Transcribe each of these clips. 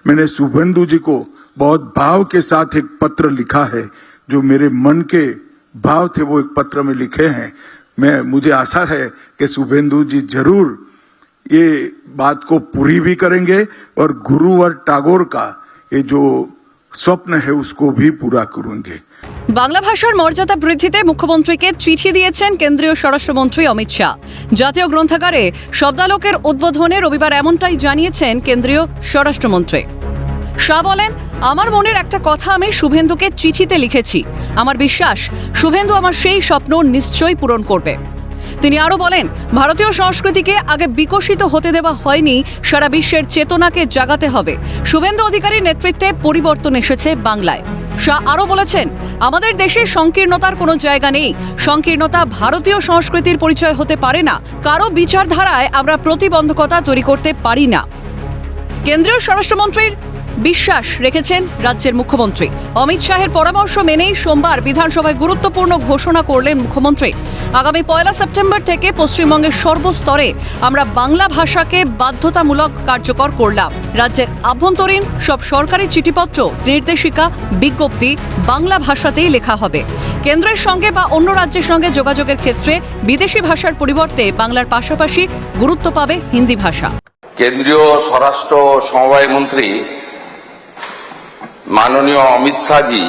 मैंने शुभेंदु जी को बहुत भाव के साथ एक पत्र लिखा है, जो मेरे मन के भाव थे वो एक पत्र में लिखे हैं। मुझे आशा है कि शुभेंदु जी जरूर ये बात को पूरी भी करेंगे और गुरुवर टैगोर का ये जो स्वप्न है उसको भी पूरा करेंगे। বাংলা ভাষার মর্যাদা বৃদ্ধিতে মুখ্যমন্ত্রীকে চিঠি দিয়েছেন কেন্দ্রীয় স্বরাষ্ট্রমন্ত্রী অমিত শাহ। জাতীয় গ্রন্থাগারে শব্দালোকের উদ্বোধনে রবিবার এমনটাই জানিয়েছেন কেন্দ্রীয় স্বরাষ্ট্রমন্ত্রী। শাহ বলেন, আমার মনের একটা কথা আমি শুভেন্দুকে চিঠিতে লিখেছি। আমার বিশ্বাস শুভেন্দু আমার সেই স্বপ্ন নিশ্চয়ই পূরণ করবে। তিনি আরো বলেন, ভারতীয় সংস্কৃতিকে আগে বিকশিত হতে দেওয়া হয়নি, সারা বিশ্বের চেতনাকে জাগাতে হবে। শুভেন্দু অধিকারীর নেতৃত্বে পরিবর্তন এসেছে বাংলায়। শাহ আরো বলেছেন, আমাদের দেশে সংকীর্ণতার কোনো জায়গা নেই। সংকীর্ণতা ভারতীয় সংস্কৃতির পরিচয় হতে পারে না। কারো বিচারধারায় আমরা প্রতিবন্ধকতা তৈরি করতে পারি না। কেন্দ্রীয় স্বরাষ্ট্রমন্ত্রীর বিশ্বাস রেখেছেন রাজ্যের মুখ্যমন্ত্রী। অমিত শাহের পরামর্শ মেনেই সোমবার বিধানসভায় গুরুত্বপূর্ণ ঘোষণা করলেন মুখ্যমন্ত্রী। আগামী 1 সেপ্টেম্বর থেকে পশ্চিমবঙ্গের সর্বস্তরে আমরা বাংলা ভাষাকে বাধ্যতামূলক কার্যকর করলাম। রাজ্যের আভ্যন্তরীণ সব সরকারি চিঠিপত্র, নির্দেশিকা, বিজ্ঞপ্তি বাংলা ভাষাতেই লেখা হবে। কেন্দ্রের সঙ্গে বা অন্য রাজ্যের সঙ্গে যোগাযোগের ক্ষেত্রে বিদেশি ভাষার পরিবর্তে বাংলার পাশাপাশি গুরুত্ব পাবে হিন্দি ভাষা। কেন্দ্রীয় স্বরাষ্ট্র সমবায় মন্ত্রী মাননীয় অমিত শাহজি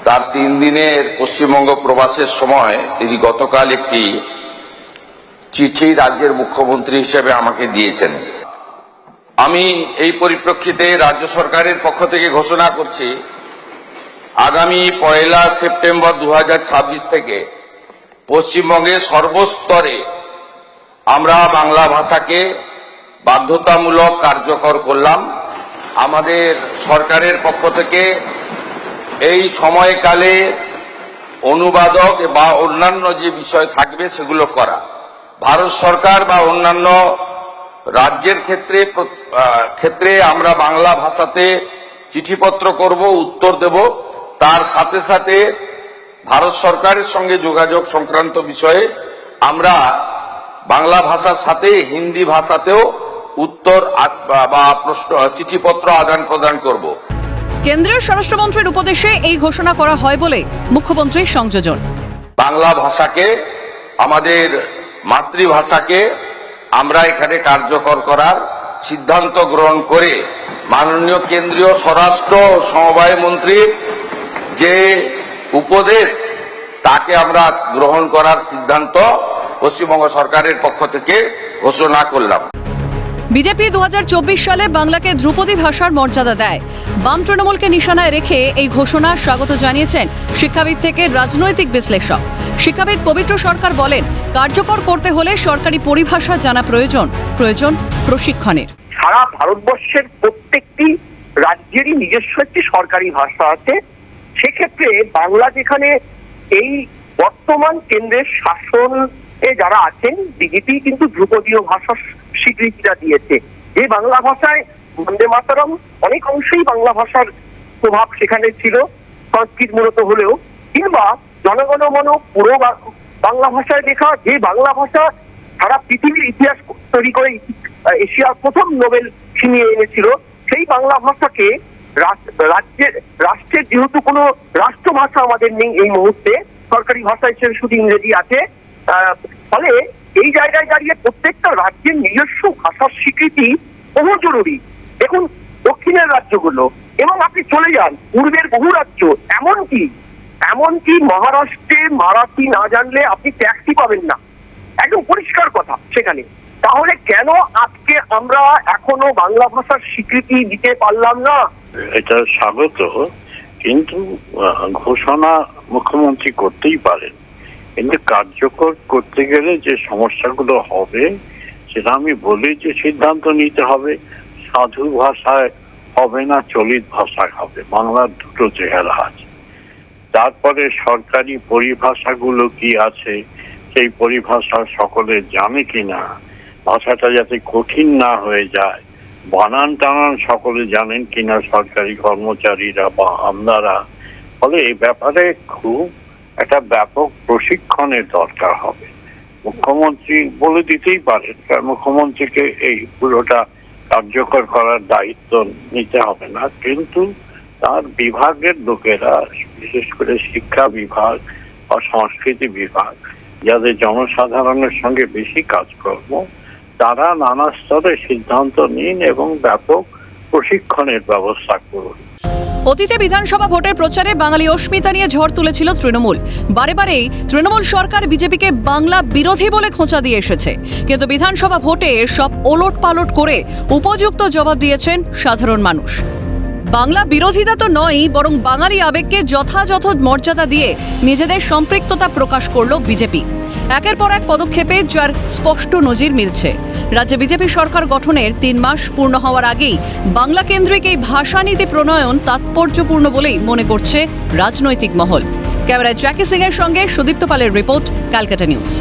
তার 3 দিনের পশ্চিমবঙ্গ প্রবাসের সময় তিনি গতকাল একটি চিঠি রাজ্যের মুখ্যমন্ত্রী হিসেবে আমাকে দিয়েছেন। আমি এই পরিপ্রেক্ষিতে রাজ্য সরকারের পক্ষ থেকে ঘোষণা করছি, আগামী 1 সেপ্টেম্বর 2026 থেকে পশ্চিমবঙ্গের সর্বস্তরে আমরা বাংলা ভাষাকে বাধ্যতামূলক কার্যকর করলাম। আমাদের সরকারের পক্ষ থেকে এই সময়কালে অনুবাদক বা অন্যান্য যে বিষয় থাকবে সেগুলো করা। ভারত সরকার বা অন্যান্য রাজ্যের ক্ষেত্রে আমরা বাংলা ভাষাতে চিঠিপত্র করব, উত্তর দেব। তার সাথে সাথে ভারত সরকারের সঙ্গে যোগাযোগ সংক্রান্ত বিষয়ে আমরা বাংলা ভাষার সাথে হিন্দি ভাষাতেও উত্তর বা প্রশ্ন চিঠিপত্র আদান প্রদান করব। কেন্দ্রীয় স্বরাষ্ট্রমন্ত্রীর উপদেশে এই ঘোষণা করা হয় বলে মুখ্যমন্ত্রীর সংযোজন। বাংলা ভাষাকে, আমাদের মাতৃভাষাকে আমরা এখানে কার্যকর করার সিদ্ধান্ত গ্রহণ করে মাননীয় কেন্দ্রীয় স্বরাষ্ট্র সমবায় মন্ত্রীর যে উপদেশ তাকে আমরা গ্রহণ করার সিদ্ধান্ত পশ্চিমবঙ্গ সরকারের পক্ষ থেকে ঘোষণা করলাম। বিজেপি 2024 সালে বাংলাকে ধ্রুপদী ভাষার মর্যাদা দেয়। বাম তৃণমূলকে নিশানায় রেখে এই ঘোষণা স্বাগত জানিয়েছেন শিক্ষাবিদ থেকে রাজনৈতিক বিশ্লেষক। শিক্ষাবিদ পবিত্র সরকার বলেন, কার্যকর করতে হলে সরকারি পরিভাষা জানা প্রয়োজন প্রশিক্ষণের। সারা ভারতবর্ষের প্রত্যেকটি রাজ্যেরই নিজস্ব একটি সরকারি ভাষা আছে। সেক্ষেত্রে বাংলা যেখানে এই বর্তমান কেন্দ্রের শাসনে যারা আছেন, বিজেপি কিন্তু ধ্রুপদীয় ভাষার স্বীকৃতিটা দিয়েছে। যে বাংলা ভাষায় বন্দে মাতরম, অনেক অংশেই বাংলা ভাষার প্রভাব সেখানে ছিল, সংস্কৃত মূলত হলেও, কিংবা জনগণ মন পুরো বাংলা ভাষায় লেখা যে বাংলা ভাষা সারা পৃথিবীর ইতিহাস তৈরি করে এশিয়ার প্রথম নোবেল ছিনিয়ে এনেছিল, সেই বাংলা ভাষাকে রাষ্ট্রের যেহেতু কোনো রাষ্ট্রভাষা আমাদের নেই এই মুহূর্তে, সরকারি ভাষা হিসেবে শুধু ইংরেজি আছে, ফলে এই জায়গায় দাঁড়িয়ে প্রত্যেকটা রাজ্যের নিজস্ব ভাষার স্বীকৃতি বহু জরুরি। দেখুন দক্ষিণের রাজ্যগুলো এবং আপনি চলে যান পূর্বের বহু রাজ্য, এমনকি মহারাষ্ট্রে মারাঠি না জানলে আপনি ট্যাক্সি পাবেন না, একদম পরিষ্কার কথা সেখানে। তাহলে কেন আজকে আমরা এখনো বাংলা ভাষার স্বীকৃতি দিতে পারলাম না? এটা স্বাগত, কিন্তু ঘোষণা মুখ্যমন্ত্রী করতেই পারেন, কিন্তু কার্যকর করতে গেলে যে সমস্যাগুলো হবে সেটা আমি বলি যে সিদ্ধান্ত নিতে হবে। সাধু ভাষায় হবে না, চলিত ভাষায় হবে। বাংলার দুটো চেহারা আছে। তারপরে সরকারি পরিভাষাগুলো কি আছে, সেই পরিভাষা সকলে জানে কিনা, ভাষাটা যাতে কঠিন না হয়ে যায়, বানান টানান সকলে জানেন কিনা সরকারি কর্মচারীরা বা আমলারা। ফলে এই ব্যাপারে খুব একটা ব্যাপক প্রশিক্ষণের দরকার হবে। মুখ্যমন্ত্রী বলে দিতেই পারেন, কারণ মুখ্যমন্ত্রীকে এই পুরোটা কার্যকর করার দায়িত্ব নিতে হবে না, কিন্তু তার বিভাগের লোকেরা, বিশেষ করে শিক্ষা বিভাগ বা সংস্কৃতি বিভাগ, যাদের জনসাধারণের সঙ্গে বেশি কাজকর্ম, তারা নানা স্তরে সিদ্ধান্ত নিন এবং ব্যাপক প্রশিক্ষণের ব্যবস্থা করুন। অতীতে বিধানসভা ভোটের প্রচারে বাঙালি অস্মিতা নিয়ে ঝড় তুলেছিল তৃণমূল। বারে বারেই তৃণমূল সরকার বিজেপিকে বাংলা বিরোধী বলে খোঁচা দিয়ে এসেছে, কিন্তু বিধানসভা ভোটে সব ওলট পালট করে উপযুক্ত জবাব দিয়েছেন সাধারণ মানুষ। বাংলা বিরোধিতা তো নয়, বরং বাঙালি আবেগকে যথাযথ মর্যাদা দিয়ে নিজেদের সম্পৃক্ততা প্রকাশ করল বিজেপি। একের পর এক পদক্ষেপে যার স্পষ্ট নজির মিলছে। রাজ্যে বিজেপি সরকার গঠনের 3 মাস পূর্ণ হওয়ার আগেই বাংলা কেন্দ্রিক এই ভাষানীতি প্রণয়ন তাৎপর্যপূর্ণ বলেই মনে করছে রাজনৈতিক মহল। ক্যামেরায় জ্যাকি সিং এর সঙ্গে সুদীপ্ত পালের রিপোর্ট, ক্যালকাটা নিউজ।